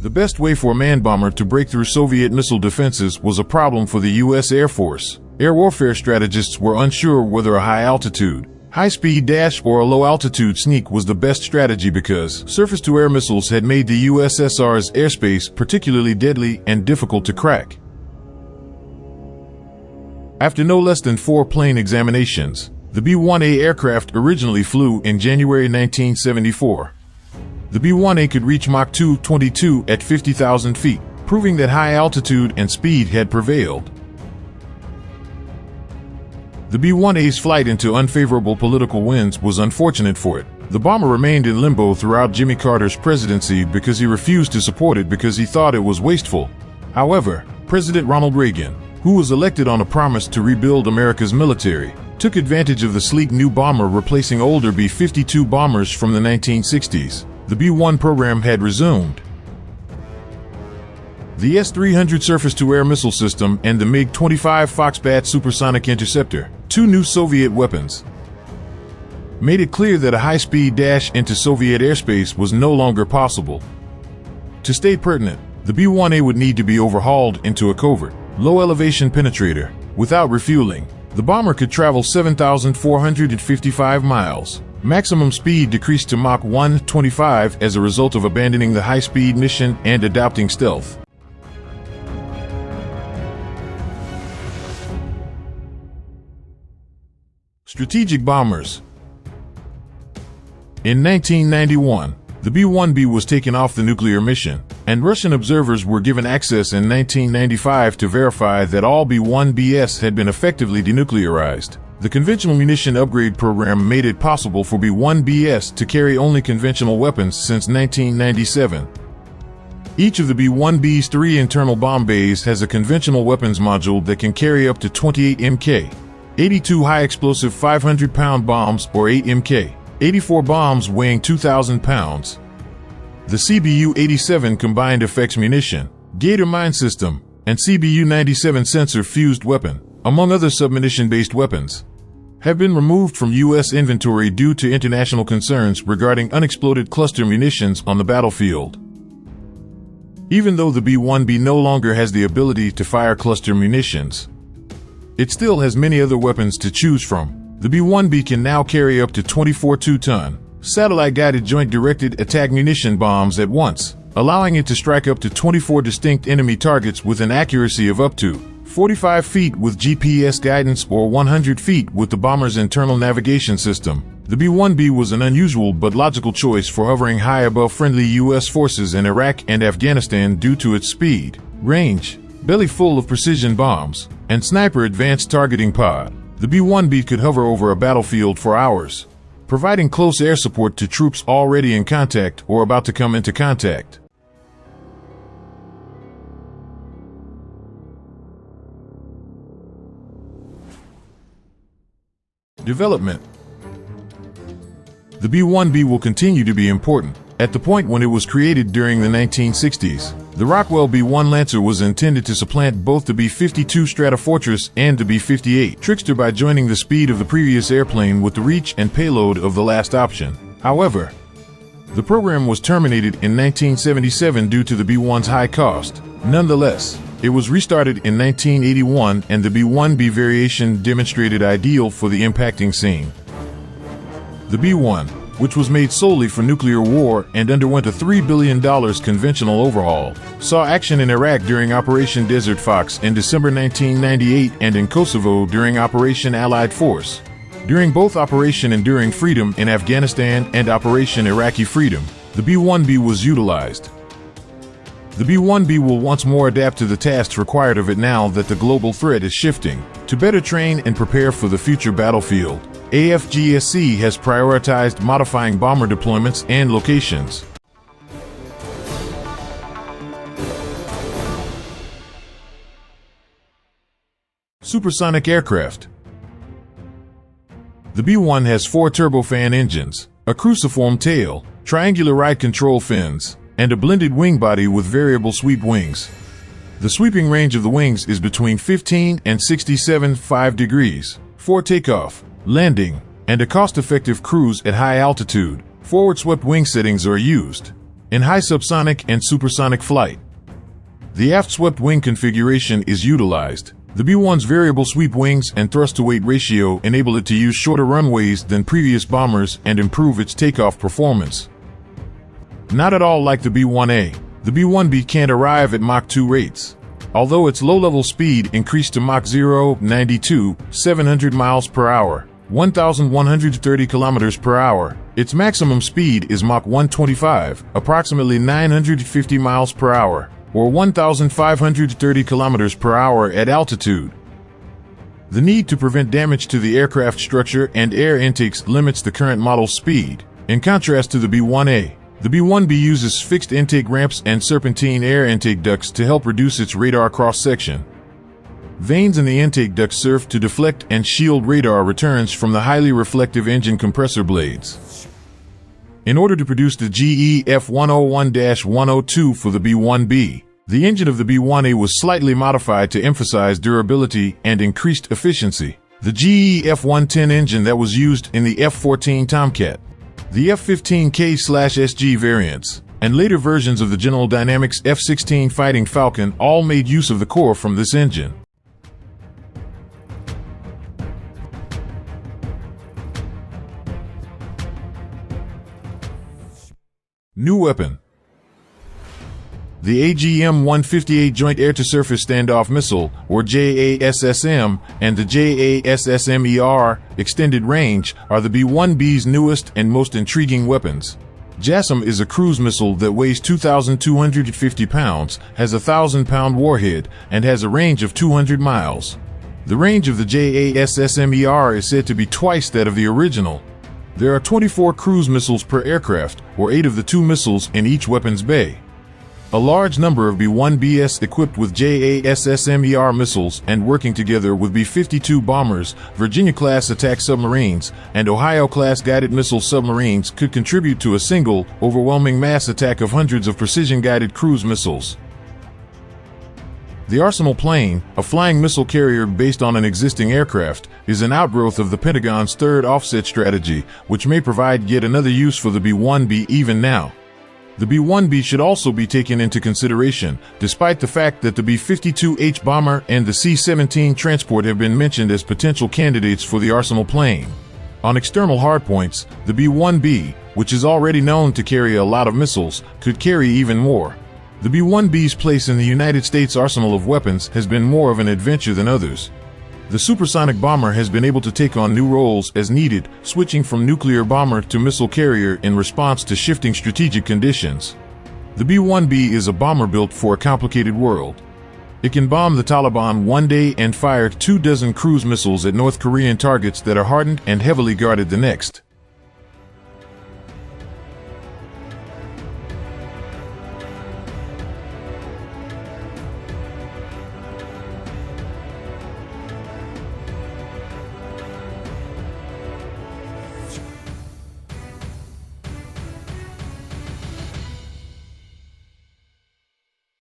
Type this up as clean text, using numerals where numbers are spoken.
The best way for a manned bomber to break through Soviet missile defenses was a problem for the U.S. Air Force. Air warfare strategists were unsure whether a high-altitude, high-speed dash or a low-altitude sneak was the best strategy because surface-to-air missiles had made the USSR's airspace particularly deadly and difficult to crack. After no less than 4 plane examinations, the B-1A aircraft originally flew in January 1974. The B-1A could reach Mach 222 at 50,000 feet, proving that high altitude and speed had prevailed. The B-1A's flight into unfavorable political winds was unfortunate for it. The bomber remained in limbo throughout Jimmy Carter's presidency because he refused to support it because he thought it was wasteful. However, President Ronald Reagan, who was elected on a promise to rebuild America's military, took advantage of the sleek new bomber replacing older B-52 bombers from the 1960s. The B-1 program had resumed. The S-300 surface-to-air missile system and the MiG-25 Foxbat supersonic interceptor, 2 new Soviet weapons, made it clear that a high-speed dash into Soviet airspace was no longer possible. To stay pertinent, the B-1A would need to be overhauled into a covert, low-elevation penetrator. Without refueling, the bomber could travel 7,455 miles. Maximum speed decreased to Mach 125 as a result of abandoning the high-speed mission and adopting stealth. Strategic bombers. In 1991, the B-1B was taken off the nuclear mission, and Russian observers were given access in 1995 to verify that all B-1Bs had been effectively denuclearized. The conventional munition upgrade program made it possible for B-1Bs to carry only conventional weapons since 1997. Each of the B-1B's 3 internal bomb bays has a conventional weapons module that can carry up to 28 Mk, 82 high-explosive 500-pound bombs or 8 Mk, 84 bombs weighing 2,000 pounds. The CBU-87 combined effects munition, Gator mine system, and CBU-97 sensor-fused weapon, among other submunition-based weapons, have been removed from U.S. inventory due to international concerns regarding unexploded cluster munitions on the battlefield. Even though the B-1B no longer has the ability to fire cluster munitions, it still has many other weapons to choose from. The B-1B can now carry up to 24 2-ton, satellite-guided joint-directed attack munition bombs at once, allowing it to strike up to 24 distinct enemy targets with an accuracy of up to 45 feet with GPS guidance or 100 feet with the bomber's internal navigation system. The B-1B was an unusual but logical choice for hovering high above friendly U.S. forces in Iraq and Afghanistan due to its speed, range, belly full of precision bombs, and sniper advanced targeting pod. The B-1B could hover over a battlefield for hours, providing close air support to troops already in contact or about to come into contact. Development. The B-1B will continue to be important. At the point when it was created during the 1960s, the Rockwell B-1 Lancer was intended to supplant both the B-52 Stratofortress and the B-58 Trickster by joining the speed of the previous airplane with the reach and payload of the last option. However, the program was terminated in 1977 due to the B-1's high cost. Nonetheless, it was restarted in 1981 and the B-1B variation demonstrated ideal for the impacting scene. The B-1, which was made solely for nuclear war and underwent a $3 billion conventional overhaul, saw action in Iraq during Operation Desert Fox in December 1998 and in Kosovo during Operation Allied Force. During both Operation Enduring Freedom in Afghanistan and Operation Iraqi Freedom, the B-1B was utilized. The B-1B will once more adapt to the tasks required of it now that the global threat is shifting. To better train and prepare for the future battlefield, AFGSC has prioritized modifying bomber deployments and locations. Supersonic aircraft. The B-1 has 4 turbofan engines, a cruciform tail, triangular ride control fins, and a blended wing body with variable sweep wings. The sweeping range of the wings is between 15 and 67.5 degrees. For takeoff, landing, and a cost-effective cruise at high altitude, forward-swept wing settings are used. in high subsonic and supersonic flight. The aft swept wing configuration is utilized. The B-1's variable sweep wings and thrust-to-weight ratio enable it to use shorter runways than previous bombers and improve its takeoff performance. Not at all like the B-1A, the B-1B can't arrive at Mach 2 rates. Although its low-level speed increased to Mach 0.92, 700 miles per hour, 1,130 kilometers per hour, its maximum speed is Mach 125, approximately 950 miles per hour, or 1,530 kilometers per hour at altitude. The need to prevent damage to the aircraft structure and air intakes limits the current model's speed. In contrast to the B-1A, the B-1B uses fixed intake ramps and serpentine air intake ducts to help reduce its radar cross-section. Vanes in the intake ducts serve to deflect and shield radar returns from the highly reflective engine compressor blades. In order to produce the GE F101-102 for the B-1B, the engine of the B-1A was slightly modified to emphasize durability and increased efficiency. The GE F110 engine that was used in the F-14 Tomcat, the F-15K/SG variants, and later versions of the General Dynamics F-16 Fighting Falcon all made use of the core from this engine. New weapon. The AGM-158 Joint Air-to-Surface Standoff Missile, or JASSM, and the JASSM-ER Extended Range are the B-1B's newest and most intriguing weapons. JASSM is a cruise missile that weighs 2,250 pounds, has a 1,000-pound warhead, and has a range of 200 miles. The range of the JASSM-ER is said to be twice that of the original. There are 24 cruise missiles per aircraft, or 8 of the 2 missiles in each weapons bay. A large number of B-1Bs equipped with JASSM-ER missiles and working together with B-52 bombers, Virginia-class attack submarines, and Ohio-class guided missile submarines could contribute to a single, overwhelming mass attack of hundreds of precision-guided cruise missiles. The Arsenal plane, a flying missile carrier based on an existing aircraft, is an outgrowth of the Pentagon's third offset strategy, which may provide yet another use for the B-1B even now. The B-1B should also be taken into consideration, despite the fact that the B-52H bomber and the C-17 transport have been mentioned as potential candidates for the Arsenal plane. On external hardpoints, the B-1B, which is already known to carry a lot of missiles, could carry even more. The B-1B's place in the United States arsenal of weapons has been more of an adventure than others. The supersonic bomber has been able to take on new roles as needed, switching from nuclear bomber to missile carrier in response to shifting strategic conditions. The B-1B is a bomber built for a complicated world. It can bomb the Taliban one day and fire 24 cruise missiles at North Korean targets that are hardened and heavily guarded the next.